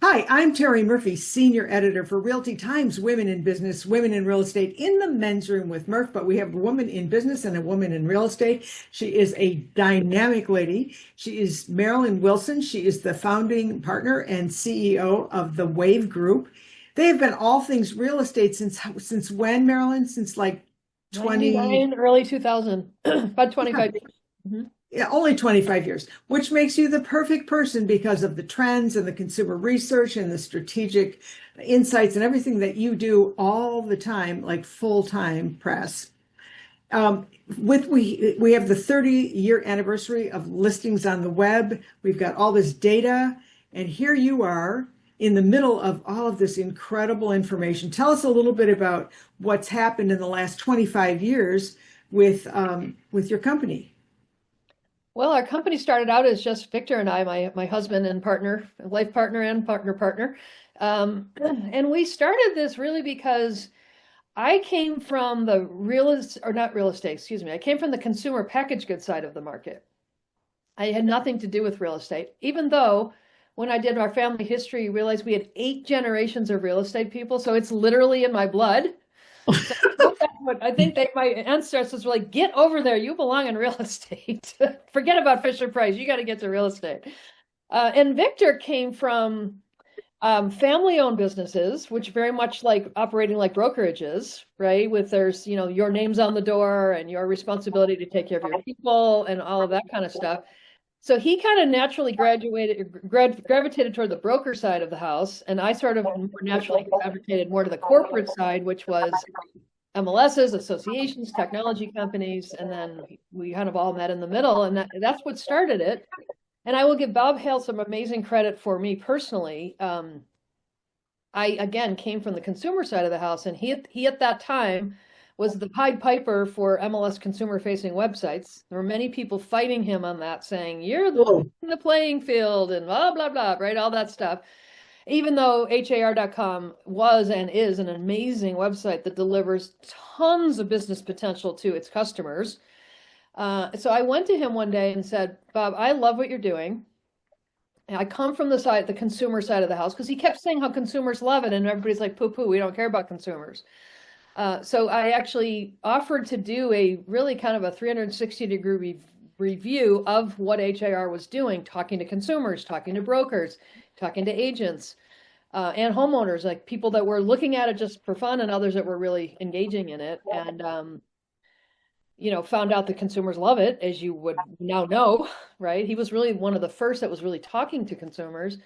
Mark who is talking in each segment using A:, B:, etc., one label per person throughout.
A: Hi, I'm Terry Murphy, Senior Editor for Realty Times Women in Business, Women in Real Estate in the men's room with Murph, but we have a woman in business and a woman in real estate. She is a dynamic lady. She is Marilyn Wilson. She is the founding partner and CEO of the Wave Group. They have been all things real estate since when, Marilyn? Since like 20,
B: 99, early 2000, about 25 years. Mhm.
A: yeah, only 25 years, which makes you the perfect person because of the trends and the consumer research and the strategic insights and everything that you do all the time, like full-time press. Um, we have the 30-year anniversary of listings on the web. We've got all this data, and here you are in the middle of all of this incredible information. Tell us a little bit about what's happened in the last 25 years with your company.
B: Well, our company started out as just Victor and I, my husband and partner, life partner and partner. And we started this really because I came from the not real estate, excuse me. I came from the consumer packaged goods side of the market. I had nothing to do with real estate, even though when I did our family history, you realized we had 8 generations of real estate people. So it's literally in my blood. So I think my ancestors were like, get over there. You belong in real estate. Forget about Fisher Price. You got to get to real estate. And Victor came from family-owned businesses, which very much like operating like brokerages, right? With your name's on the door and your responsibility to take care of your people and all of that kind of stuff. So he kind of naturally gravitated toward the broker side of the house, and I sort of more naturally gravitated more to the corporate side, which was MLSs, associations, technology companies, and then we kind of all met in the middle, and that's what started it. And I will give Bob Hale some amazing credit for me personally. I again came from the consumer side of the house, and he at that time was the Pied Piper for MLS consumer-facing websites. There were many people fighting him on that, saying you're the playing field and blah blah blah, right? All that stuff. Even though har.com was and is an amazing website that delivers tons of business potential to its customers. So I went to him one day and said, Bob, I love what you're doing. And I come from the consumer side of the house, because he kept saying how consumers love it. And everybody's like, poo poo, we don't care about consumers. So I actually offered to do a really kind of a 360-degree review of what HAR was doing, talking to consumers, talking to brokers, talking to agents, and homeowners, like people that were looking at it just for fun and others that were really engaging in it. And, found out that consumers love it, as you would now know, right? He was really one of the first that was really talking to consumers,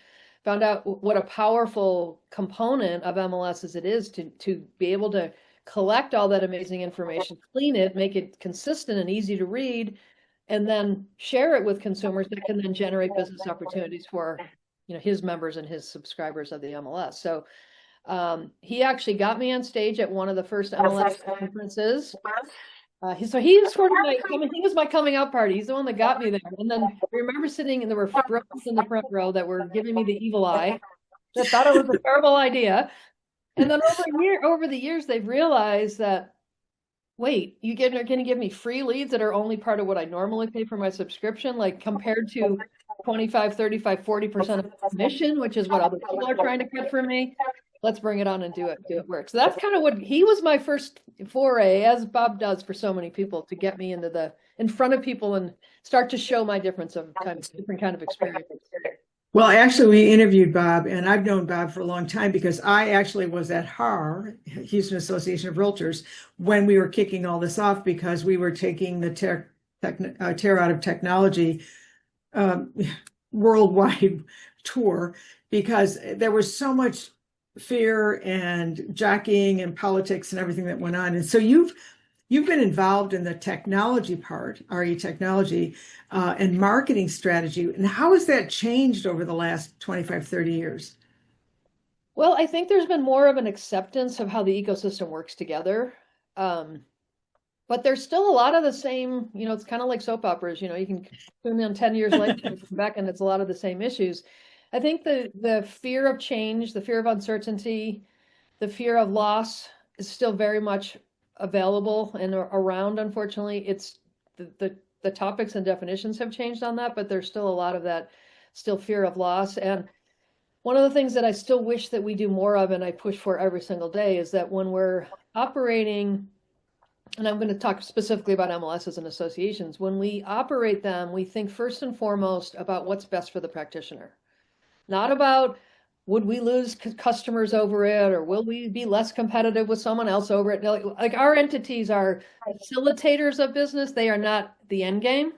B: found out what a powerful component of MLS as it is to be able to collect all that amazing information, clean it, make it consistent and easy to read, and then share it with consumers that can then generate business opportunities for his members and his subscribers of the MLS. So he actually got me on stage at one of the first MLS conferences. He was sort of he was my coming out party. He's the one that got me there. And then I remember sitting, and there were bros in the front row that were giving me the evil eye. That thought it was a terrible idea. And then over the years, they've realized that, wait, are going to give me free leads that are only part of what I normally pay for my subscription, like compared to 25, 35, 40% of commission, which is what other people are trying to get from me. Let's bring it on and do it work. So that's kind of what he was my first foray, as Bob does for so many people, to get me in front of people and start to show my different kind of experience.
A: Well, actually, we interviewed Bob, and I've known Bob for a long time because I actually was at HAR, Houston Association of Realtors, when we were kicking all this off, because we were taking the tear out of technology worldwide tour, because there was so much fear and jockeying and politics and everything that went on. And so you've been involved in the technology part, RE technology, and marketing strategy. And how has that changed over the last 25, 30 years?
B: Well, I think there's been more of an acceptance of how the ecosystem works together. But there's still a lot of the same, it's kind of like soap operas, you can tune in 10 years later and come back and it's a lot of the same issues. I think the fear of change, the fear of uncertainty, the fear of loss is still very much available and around. Unfortunately, it's the topics and definitions have changed on that, but there's still a lot of that still fear of loss. And One of the things that I still wish that we do more of, and I push for every single day, is that when we're operating, and I'm going to talk specifically about MLSs and associations, when we operate them, we think first and foremost about what's best for the practitioner, not about would we lose customers over it, or will we be less competitive with someone else over it. Like our entities are facilitators of business. They are not the end game.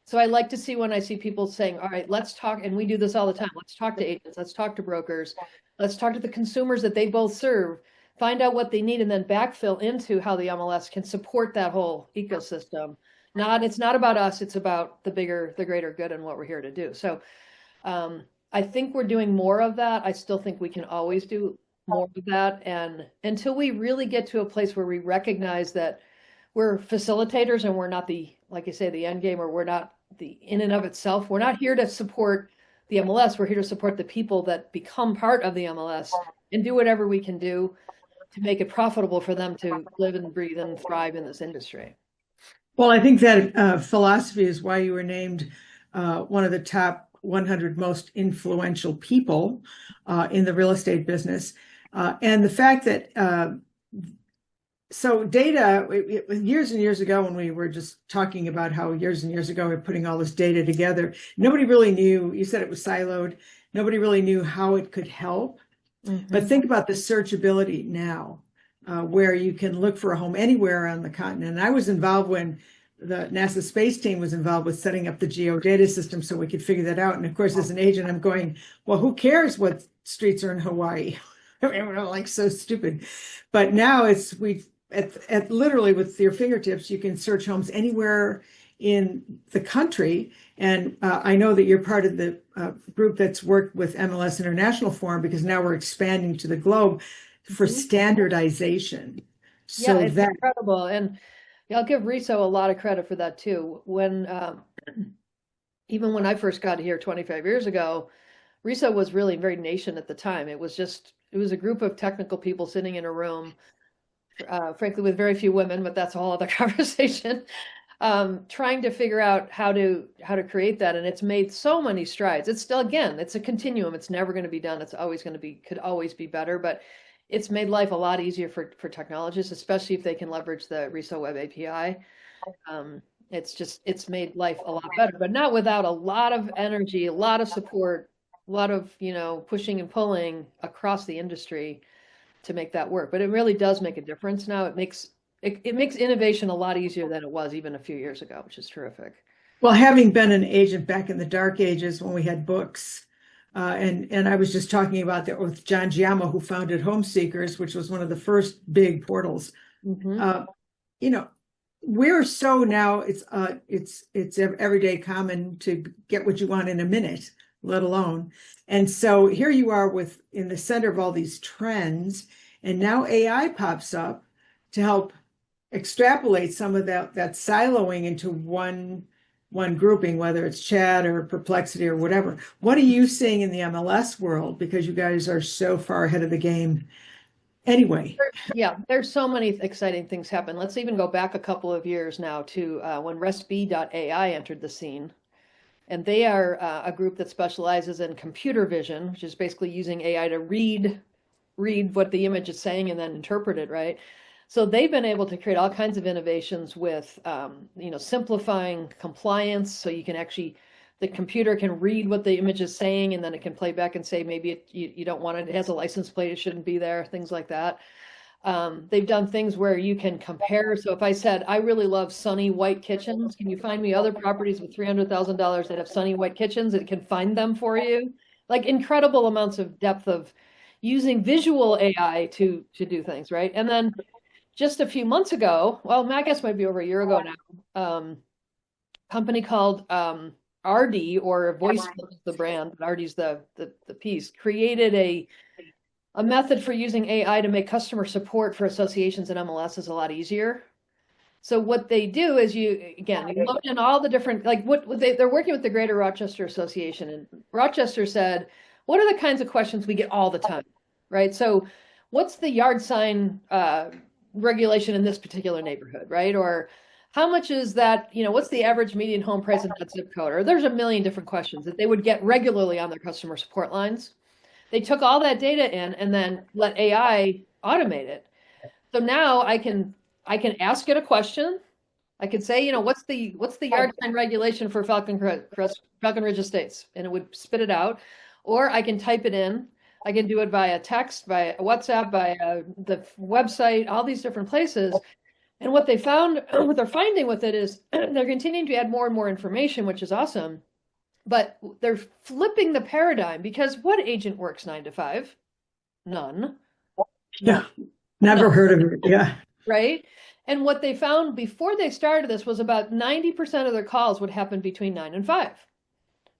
B: So I like to see when I see people saying, all right, let's talk, and we do this all the time. Let's talk to agents, let's talk to brokers, let's talk to the consumers that they both serve, find out what they need, and then backfill into how the MLS can support that whole ecosystem. It's not about us, it's about the greater good and what we're here to do. So I think we're doing more of that. I still think we can always do more of that. And until we really get to a place where we recognize that we're facilitators and we're not like you say, the end game, or we're not the in and of itself. We're not here to support the MLS. We're here to support the people that become part of the MLS and do whatever we can do to make it profitable for them to live and breathe and thrive in this industry.
A: Well, I think that philosophy is why you were named one of the top 100 most influential people in the real estate business. And the fact that so data, years and years ago, when we were just talking about how years and years ago we're putting all this data together, nobody really knew, you said it was siloed, nobody really knew how it could help. Mm-hmm. But think about the searchability now, where you can look for a home anywhere on the continent. And I was involved when the NASA space team was involved with setting up the geodata system so we could figure that out. And of course, as an agent, I'm going, well, who cares what streets are in Hawaii? We're like so stupid. But now at literally with your fingertips, you can search homes anywhere in the country. And I know that you're part of the group that's worked with MLS International Forum, because now we're expanding to the globe for standardization.
B: So yeah, it's incredible. And I'll give RISO a lot of credit for that too. When even when I first got here 25 years ago, RISO was really very nascent at the time. It was a group of technical people sitting in a room, frankly, with very few women, but that's a whole other conversation, trying to figure out how to create that. And it's made so many strides. It's still, again, it's a continuum. It's never going to be done. It's always going to be, could always be better, but it's made life a lot easier for technologists, especially if they can leverage the RISO Web API. It's made life a lot better, but not without a lot of energy, a lot of support, a lot of, pushing and pulling across the industry to make that work. But it really does make a difference now. It makes innovation a lot easier than it was even a few years ago, which is terrific.
A: Well, having been an agent back in the dark ages when we had books, and I was just talking about that with John Giammo, who founded Home Seekers, which was one of the first big portals. Mm-hmm. We're so now it's everyday common to get what you want in a minute, let alone. And so here you are in the center of all these trends, and now AI pops up to help extrapolate some of that siloing into one grouping, whether it's chat or perplexity or whatever. What are you seeing in the MLS world? Because you guys are so far ahead of the game anyway.
B: Yeah, there's so many exciting things happen. Let's even go back a couple of years now to when RestB.ai entered the scene. And they are a group that specializes in computer vision, which is basically using AI to read what the image is saying and then interpret it, right? So they've been able to create all kinds of innovations with, simplifying compliance. So you can the computer can read what the image is saying, and then it can play back and say, maybe you don't want it. It has a license plate. It shouldn't be there, things like that. They've done things where you can compare. So if I said, I really love sunny white kitchens, can you find me other properties with $300,000 that have sunny white kitchens? It can find them for you. Like incredible amounts of depth of using visual AI to do things, right? And then just a few months ago, well, I guess maybe over a year ago now, company called RD, or Voice, the brand, but RD's the piece, created a method for using AI to make customer support for associations and MLSs a lot easier. So what they do is you load in all the different, like they're working with the Greater Rochester Association, and Rochester said, what are the kinds of questions we get all the time, right? So what's the yard sign regulation in this particular neighborhood, right? Or how much is that, what's the average median home price in that zip code? Or there's a million different questions that they would get regularly on their customer support lines. They took all that data in and then let AI automate it. So now I can ask it a question. I could say, what's the yard sign regulation for Falcon Ridge Estates? And it would spit it out. Or I can type it in. I can do it via text, via WhatsApp, via the website, all these different places. And what they're finding with it is they're continuing to add more and more information, which is awesome. But they're flipping the paradigm, because what agent works 9 to 5? None.
A: Yeah. Never heard of it. Yeah.
B: Right. And what they found before they started this was about 90% of their calls would happen between 9 and 5.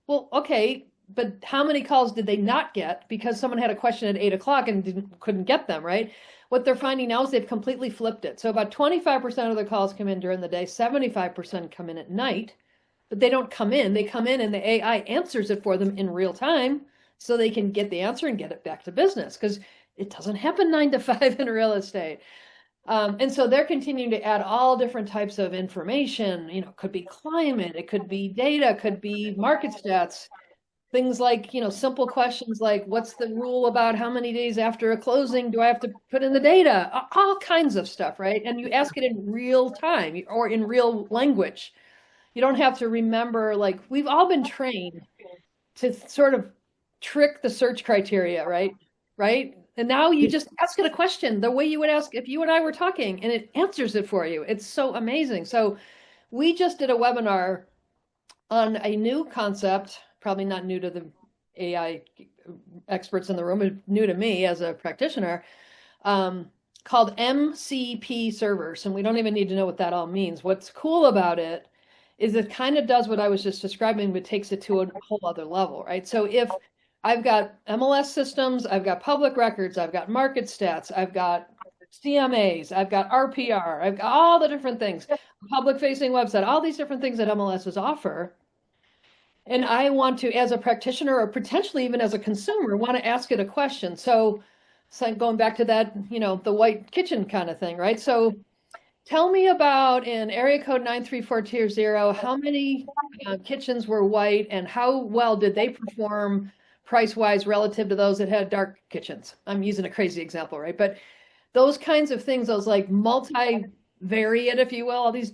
B: Well, okay, but how many calls did they not get because someone had a question at 8 o'clock and couldn't get them, right? What they're finding now is they've completely flipped it. So about 25% of the calls come in during the day, 75% come in at night, but they don't come in. They come in and the AI answers it for them in real time so they can get the answer and get it back to business, because it doesn't happen 9 to 5 in real estate. And so they're continuing to add all different types of information. It could be climate, it could be data, could be market stats, things like, simple questions like, what's the rule about how many days after a closing do I have to put in the data? All kinds of stuff, right? And you ask it in real time or in real language. You don't have to remember, like, we've all been trained to sort of trick the search criteria, right? Right? And now you just ask it a question the way you would ask if you and I were talking, and it answers it for you. It's so amazing. So we just did a webinar on a new concept, probably not new to the AI experts in the room, but new to me as a practitioner, called MCP servers. And we don't even need to know what that all means. What's cool about it is it kind of does what I was just describing, but takes it to a whole other level, right? So if I've got MLS systems, I've got public records, I've got market stats, I've got CMAs, I've got RPR, I've got all the different things, public-facing website, all these different things that MLSs offer. And I want to, as a practitioner or potentially even as a consumer, want to ask it a question. So going back to that, the white kitchen kind of thing, right? So tell me about, in area code 93420, how many kitchens were white and how well did they perform price-wise relative to those that had dark kitchens? I'm using a crazy example, right? But those kinds of things, those like multivariate, if you will, all this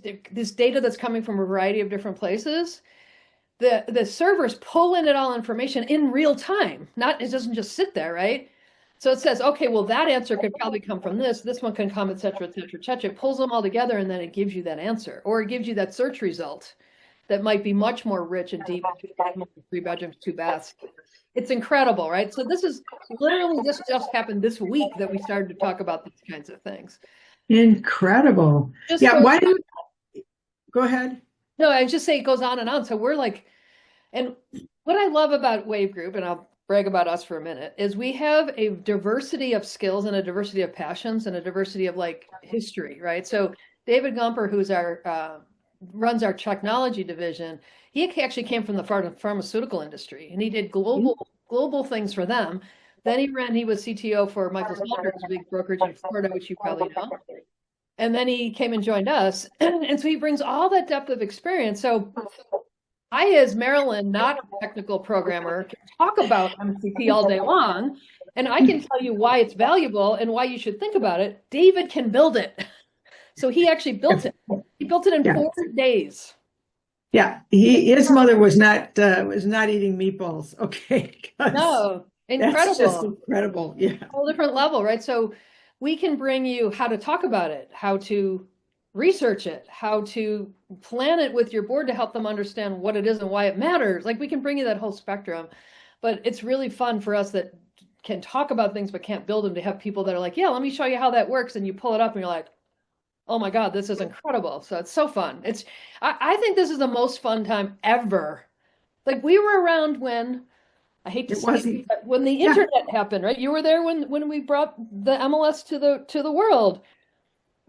B: data that's coming from a variety of different places, the servers pull in it all information in real time. It doesn't just sit there, right? So it says, okay, well, that answer could probably come from this one can come, et cetera, et cetera, et cetera. It pulls them all together and then it gives you that answer, or it gives you that search result that might be much more rich and deep, 3 bedrooms, 2 baths. It's incredible, right? So this just happened this week that we started to talk about these kinds of things.
A: Incredible. Why don't you go ahead?
B: No, I just say it goes on and on. So we're like, and what I love about Wave Group, and I'll brag about us for a minute, is we have a diversity of skills and a diversity of passions and a diversity of like history, right? So David Gumper, who's runs our technology division, he actually came from the pharmaceutical industry, and he did global things for them. Then he was CTO for Michael Salter's big brokerage in Florida, which you probably know. And then he came and joined us. And so he brings all that depth of experience. So I, as Marilyn, not a technical programmer, can talk about MCP all day long, and I can tell you why it's valuable and why you should think about it. David can build it. So he actually built it. He built it in 4 days.
A: Yeah, his mother was not eating meatballs. Okay.
B: No, incredible.
A: That's just incredible. Yeah.
B: Whole different level, right? So we can bring you how to talk about it, how to research it, how to plan it with your board to help them understand what it is and why it matters. Like, we can bring you that whole spectrum, but it's really fun for us that can talk about things but can't build them, to have people that are like, yeah, let me show you how that works. And you pull it up and you're like, oh my God, this is incredible. So it's so fun. I think this is the most fun time ever. Like, we were around when, I hate to say it, but when the internet happened, right? You were there when we brought the MLS to the world.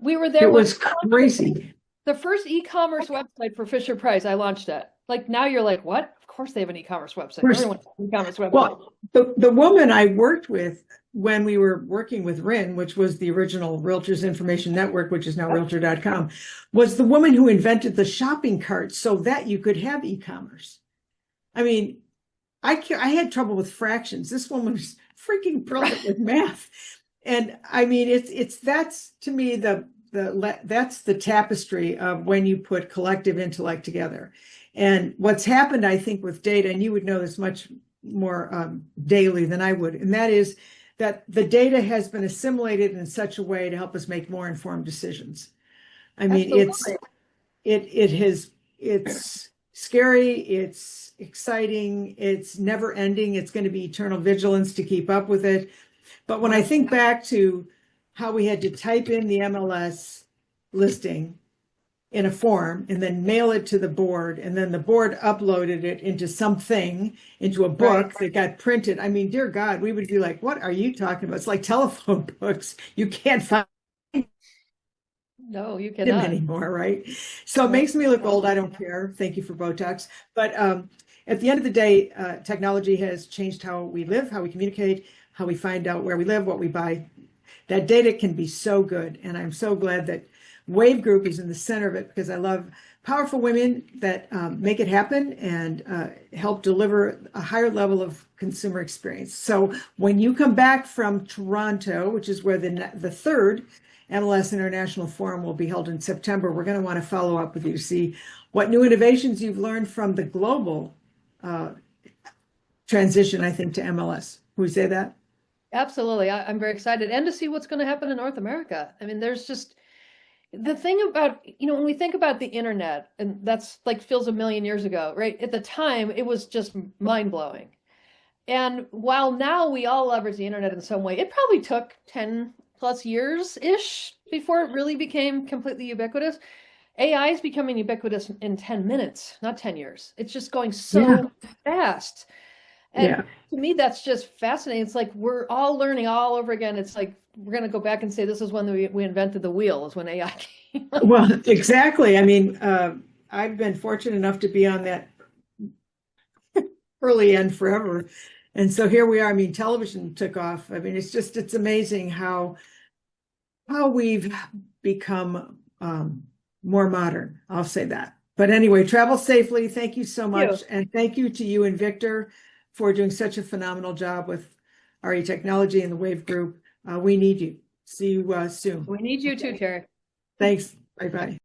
B: We were there.
A: It was crazy.
B: The first e-commerce website for Fisher Price, I launched it. Like, now you're like, what? Of course they have an e-commerce website. Everyone has an e-commerce website.
A: Well, the woman I worked with when we were working with RIN, which was the original Realtors Information Network, which is now Realtor.com, was the woman who invented the shopping cart so that you could have e-commerce. I mean, I had trouble with fractions. This woman was freaking brilliant with math. And I mean, that's to me that's the tapestry of when you put collective intellect together. And what's happened, I think, with data, and you would know this much more daily than I would, and that is that the data has been assimilated in such a way to help us make more informed decisions. I mean, it's scary, it's exciting, it's never ending, it's going to be eternal vigilance to keep up with it. But when I think back to how we had to type in the MLS listing in a form and then mail it to the board, and then the board uploaded it into a book that got printed. I mean, dear God, we would be like, what are you talking about? It's like telephone books. You can't find
B: No, you
A: them
B: cannot.
A: anymore, right? So it makes me look old. I don't care. Thank you for Botox. But at the end of the day, technology has changed how we live, how we communicate, how we find out where we live, what we buy. That data can be so good. And I'm so glad that Wave Group is in the center of it, because I love powerful women that make it happen and help deliver a higher level of consumer experience. So when you come back from Toronto, which is where the third MLS International Forum will be held in September, we're going to want to follow up with you to see what new innovations you've learned from the global transition, I think, to MLS. Would you say that?
B: Absolutely. I'm very excited, and to see what's going to happen in North America. I mean, there's just the thing about, when we think about the internet, and that's like feels a million years ago, right? At the time, it was just mind blowing. And while now we all leverage the internet in some way, it probably took 10 plus years-ish before it really became completely ubiquitous. AI is becoming ubiquitous in 10 minutes, not 10 years. It's just going so fast. And to me, that's just fascinating. It's like we're all learning all over again. It's like we're going to go back and say this is when we invented the wheel, is when AI came.
A: Well, exactly. I mean, I've been fortunate enough to be on that early end forever. And so here we are. I mean, television took off. I mean, it's amazing how we've become more modern. I'll say that. But anyway, travel safely. Thank you so much. And thank you to you and Victor for doing such a phenomenal job with RE Technology and the Wave Group. We need you. See you soon.
B: We need you too, Terry.
A: Thanks. Bye-bye.